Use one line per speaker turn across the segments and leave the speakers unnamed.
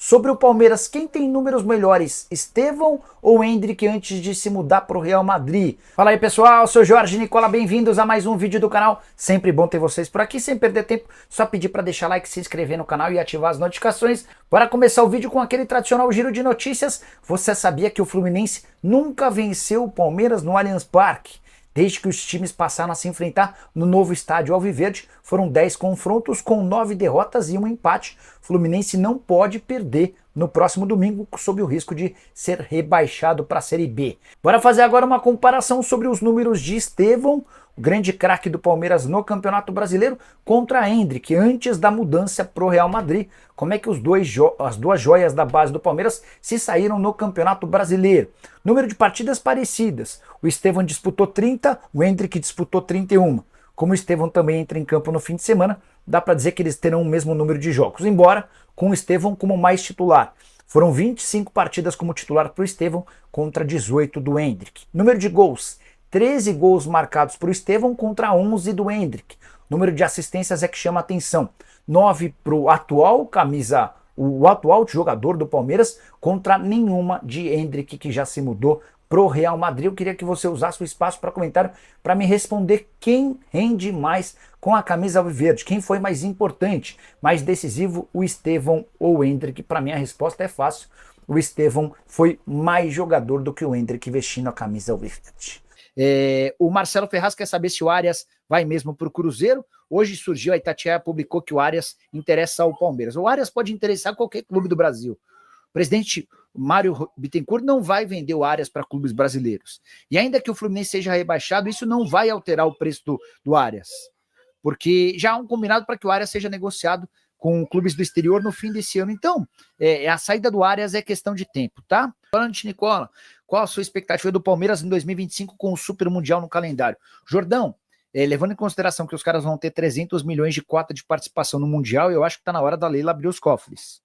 Sobre o Palmeiras, quem tem números melhores, Estevão ou Endrick antes de se mudar para o Real Madrid? Fala aí pessoal, eu sou Jorge Nicola, bem-vindos a mais um vídeo do canal. Sempre bom ter vocês por aqui, sem perder tempo, só pedir para deixar like, se inscrever no canal e ativar as notificações. Bora começar o vídeo com aquele tradicional giro de notícias. Você sabia que o Fluminense nunca venceu o Palmeiras no Allianz Parque? Desde que os times passaram a se enfrentar no novo estádio Alviverde, foram 10 confrontos com 9 derrotas e um empate. O Fluminense não pode perder no próximo domingo, sob o risco de ser rebaixado para a Série B. Bora fazer agora uma comparação sobre os números de Estevão, o grande craque do Palmeiras no Campeonato Brasileiro, contra Endrick, antes da mudança para o Real Madrid. Como é que as duas joias da base do Palmeiras se saíram no Campeonato Brasileiro? Número de partidas parecidas. O Estevão disputou 30, o Endrick disputou 31. Como o Estevão também entra em campo no fim de semana, dá para dizer que eles terão o mesmo número de jogos, embora com o Estevão como mais titular. Foram 25 partidas como titular para o Estevão contra 18 do Endrick. Número de gols, 13 gols marcados para o Estevão contra 11 do Endrick. Número de assistências é que chama a atenção. 9 para o atual jogador do Palmeiras contra nenhuma de Endrick, que já se mudou pro Real Madrid. Eu queria que você usasse o espaço para comentário para me responder quem rende mais com a camisa alviverde, quem foi mais importante, mais decisivo, o Estevão ou o Endrick. Para mim a resposta é fácil, o Estevão foi mais jogador do que o Endrick vestindo a camisa alviverde. O Marcelo Ferraz quer saber se o Arias vai mesmo para o Cruzeiro. Hoje surgiu, a Itatiaia publicou que o Arias interessa ao Palmeiras. O Arias pode interessar qualquer clube do Brasil. O presidente Mário Bittencourt não vai vender o Arias para clubes brasileiros. E ainda que o Fluminense seja rebaixado, isso não vai alterar o preço do Arias. Porque já há um combinado para que o Arias seja negociado com clubes do exterior no fim desse ano. Então, a saída do Arias é questão de tempo, tá? Falando de Nicola, qual a sua expectativa do Palmeiras em 2025 com o Super Mundial no calendário? Jordão, levando em consideração que os caras vão ter 300 milhões de cota de participação no Mundial, eu acho que está na hora da Leila abrir os cofres.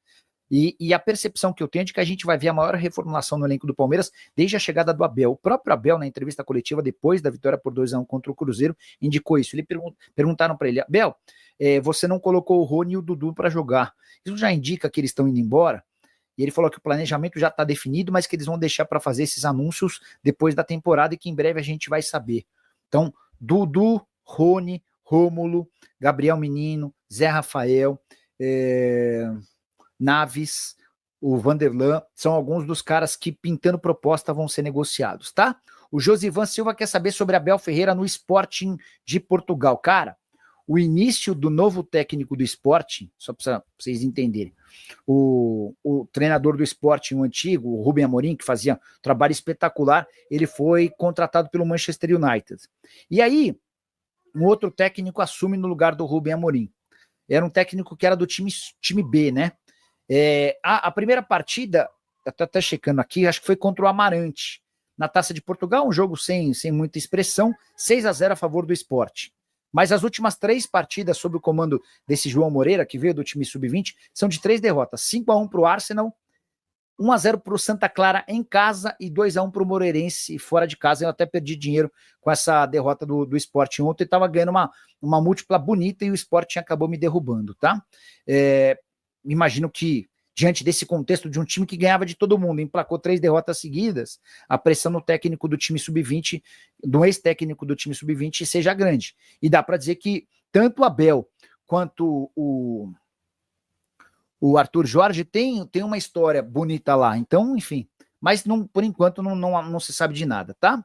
E a percepção que eu tenho é de que a gente vai ver a maior reformulação no elenco do Palmeiras desde a chegada do Abel. O próprio Abel, na entrevista coletiva depois da vitória por 2-1 contra o Cruzeiro, indicou isso. Perguntaram para ele: Abel, você não colocou o Rony e o Dudu para jogar. Isso já indica que eles estão indo embora? E ele falou que o planejamento já está definido, mas que eles vão deixar para fazer esses anúncios depois da temporada e que em breve a gente vai saber. Então, Dudu, Rony, Rômulo, Gabriel Menino, Zé Rafael, Naves, o Vanderlan, são alguns dos caras que, pintando proposta, vão ser negociados, tá? O Josivan Silva quer saber sobre Abel Ferreira no Sporting de Portugal. Cara, o início do novo técnico do Sporting, só para vocês entenderem, o treinador do Sporting, o antigo, o Rubem Amorim, que fazia um trabalho espetacular, ele foi contratado pelo Manchester United. E aí, um outro técnico assume no lugar do Rubem Amorim. Era um técnico que era do time B, né? A primeira partida, até checando aqui, acho que foi contra o Amarante, na Taça de Portugal, um jogo sem muita expressão, 6-0 a favor do Sport. Mas as últimas 3 partidas sob o comando desse João Moreira, que veio do time Sub-20, são de 3 derrotas, 5-1 para o Arsenal, 1-0 para o Santa Clara em casa e 2-1 para o Moreirense fora de casa. Eu até perdi dinheiro com essa derrota do Sport ontem, estava ganhando uma múltipla bonita e o Sport acabou me derrubando, tá? Imagino que, diante desse contexto de um time que ganhava de todo mundo, emplacou 3 derrotas seguidas, a pressão no técnico do time Sub-20, do ex-técnico do time Sub-20, seja grande. E dá para dizer que tanto o Abel quanto o Arthur Jorge tem uma história bonita lá. Então, enfim, mas por enquanto não se sabe de nada, tá?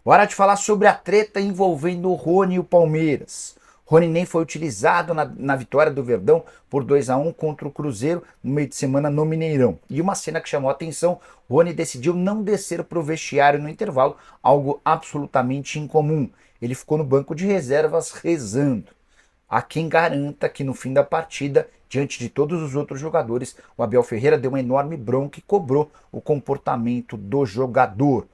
Bora de falar sobre a treta envolvendo o Rony e o Palmeiras. Rony nem foi utilizado na vitória do Verdão por 2-1 contra o Cruzeiro no meio de semana no Mineirão. E uma cena que chamou a atenção: Rony decidiu não descer para o vestiário no intervalo, algo absolutamente incomum. Ele ficou no banco de reservas rezando. Há quem garanta que no fim da partida, diante de todos os outros jogadores, o Abel Ferreira deu uma enorme bronca e cobrou o comportamento do jogador.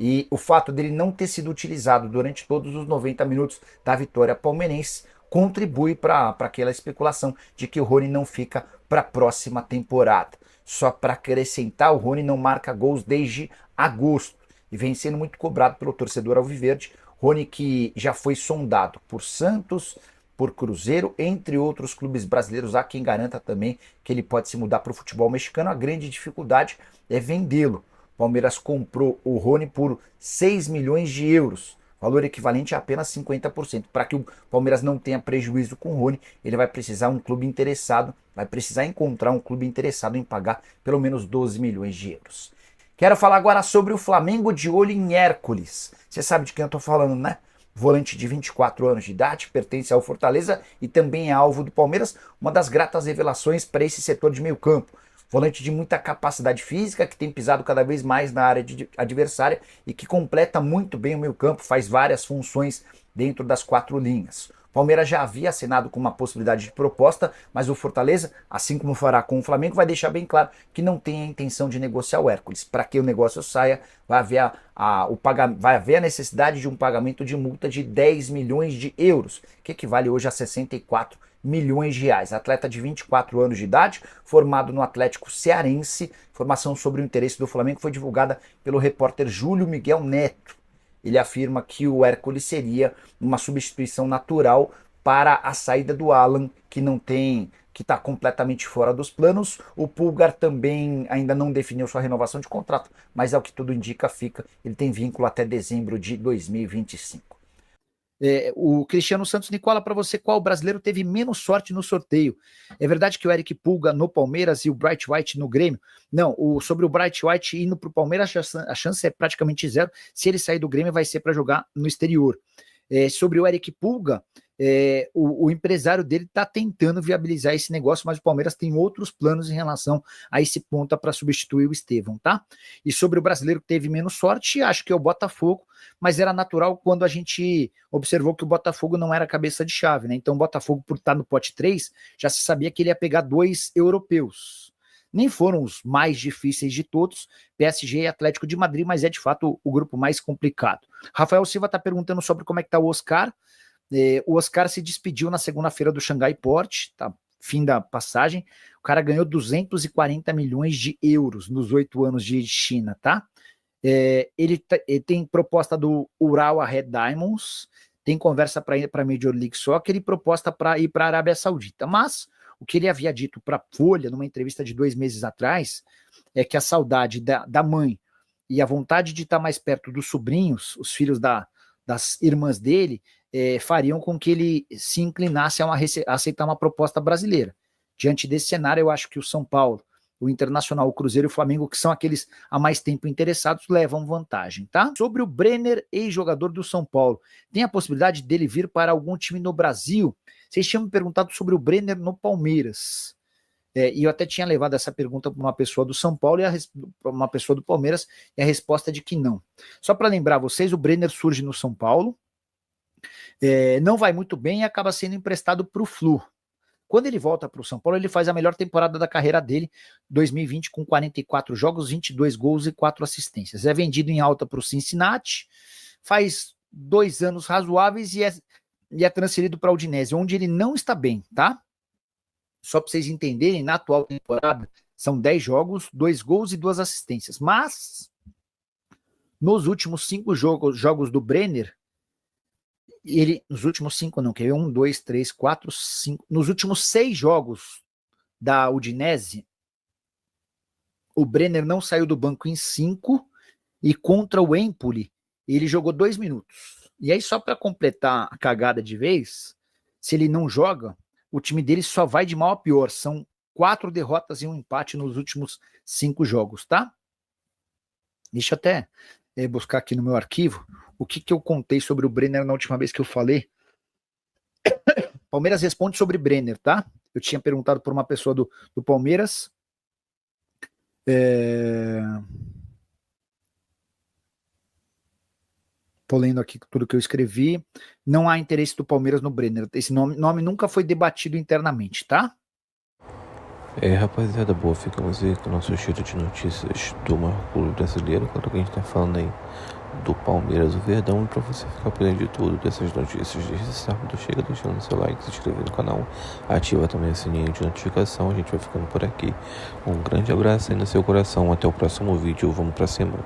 E o fato dele não ter sido utilizado durante todos os 90 minutos da vitória palmeirense contribui para aquela especulação de que o Rony não fica para a próxima temporada. Só para acrescentar, o Rony não marca gols desde agosto e vem sendo muito cobrado pelo torcedor alviverde. Rony, que já foi sondado por Santos, por Cruzeiro, entre outros clubes brasileiros. Há quem garanta também que ele pode se mudar para o futebol mexicano. A grande dificuldade é vendê-lo. O Palmeiras comprou o Rony por 6 milhões de euros, valor equivalente a apenas 50%. Para que o Palmeiras não tenha prejuízo com o Rony, ele vai precisar vai precisar encontrar um clube interessado em pagar pelo menos 12 milhões de euros. Quero falar agora sobre o Flamengo de olho em Hércules. Você sabe de quem eu estou falando, né? Volante de 24 anos de idade, pertence ao Fortaleza e também é alvo do Palmeiras, uma das gratas revelações para esse setor de meio campo. Volante de muita capacidade física, que tem pisado cada vez mais na área adversária e que completa muito bem o meio campo, faz várias funções dentro das 4 linhas. O Palmeiras já havia assinado com uma possibilidade de proposta, mas o Fortaleza, assim como fará com o Flamengo, vai deixar bem claro que não tem a intenção de negociar o Hércules. Para que o negócio saia, vai haver a necessidade de um pagamento de multa de 10 milhões de euros, que equivale hoje a 64 milhões de reais. Atleta de 24 anos de idade, formado no Atlético Cearense. Informação sobre o interesse do Flamengo foi divulgada pelo repórter Júlio Miguel Neto. Ele afirma que o Hércules seria uma substituição natural para a saída do Alan, que está completamente fora dos planos. O Pulgar também ainda não definiu sua renovação de contrato, mas ao que tudo indica ele tem vínculo até dezembro de 2025. O Cristiano Santos, Nicola, para você, qual brasileiro teve menos sorte no sorteio? É verdade que o Eric Pulga no Palmeiras e o Bright White no Grêmio? Não, sobre o Bright White indo para o Palmeiras, a chance é praticamente zero. Se ele sair do Grêmio, vai ser para jogar no exterior. Sobre o Eric Pulga, o empresário dele está tentando viabilizar esse negócio, mas o Palmeiras tem outros planos em relação a esse ponta para substituir o Estevão, tá? E sobre o brasileiro que teve menos sorte, acho que é o Botafogo, mas era natural quando a gente observou que o Botafogo não era cabeça de chave, né? Então o Botafogo, por estar no pote 3, já se sabia que ele ia pegar 2 europeus. Nem foram os mais difíceis de todos, PSG e Atlético de Madrid, mas é de fato o grupo mais complicado. Rafael Silva está perguntando sobre como é que está o Oscar. O Oscar se despediu na segunda-feira do Xangai Port, tá? Fim da passagem. O cara ganhou 240 milhões de euros nos 8 anos de China, tá? Ele tem proposta do Urawa Red Diamonds, tem conversa para ir para a Major League Soccer e proposta para ir para a Arábia Saudita. Mas o que ele havia dito para a Folha, numa entrevista de 2 meses atrás, é que a saudade da mãe e a vontade de estar mais perto dos sobrinhos, os filhos das irmãs dele, fariam com que ele se inclinasse a aceitar uma proposta brasileira. Diante desse cenário, eu acho que o São Paulo, o Internacional, o Cruzeiro e o Flamengo, que são aqueles há mais tempo interessados, levam vantagem, tá? Sobre o Brenner, ex-jogador do São Paulo, tem a possibilidade dele vir para algum time no Brasil? Vocês tinham me perguntado sobre o Brenner no Palmeiras. E eu até tinha levado essa pergunta para uma pessoa do São Paulo e uma pessoa do Palmeiras, e a resposta é de que não. Só para lembrar vocês, o Brenner surge no São Paulo, não vai muito bem e acaba sendo emprestado para o Flu. Quando ele volta para o São Paulo, ele faz a melhor temporada da carreira dele, 2020, com 44 jogos, 22 gols e 4 assistências. É vendido em alta para o Cincinnati, faz 2 anos razoáveis e é transferido para a Udinese, onde ele não está bem, tá? Só para vocês entenderem, na atual temporada, são 10 jogos, 2 gols e 2 assistências. Mas, nos últimos 5 jogos do Brenner, nos últimos 5 não, que é 1, 2, 3, 4, 5, nos últimos 6 jogos da Udinese, o Brenner não saiu do banco em 5, e contra o Empoli, ele jogou 2 minutos. E aí, só para completar a cagada de vez, se ele não joga, o time dele só vai de mal a pior. São 4 derrotas e 1 empate nos últimos 5 jogos, tá? Deixa eu até buscar aqui no meu arquivo o que eu contei sobre o Brenner na última vez que eu falei. Palmeiras responde sobre Brenner, tá? Eu tinha perguntado por uma pessoa do Palmeiras. Tô lendo aqui tudo que eu escrevi. Não há interesse do Palmeiras no Brenner. Esse nome nunca foi debatido internamente, tá?
Rapaziada, boa, ficamos aí com o nosso giro de notícias do maior clube brasileiro. Claro que a gente tá falando aí do Palmeiras, o Verdão. E pra você ficar por dentro de tudo dessas notícias desde sábado, chega deixando seu like, se inscreve no canal, ativa também o sininho de notificação. A gente vai ficando por aqui. Um grande abraço aí no seu coração. Até o próximo vídeo. Vamos pra cima.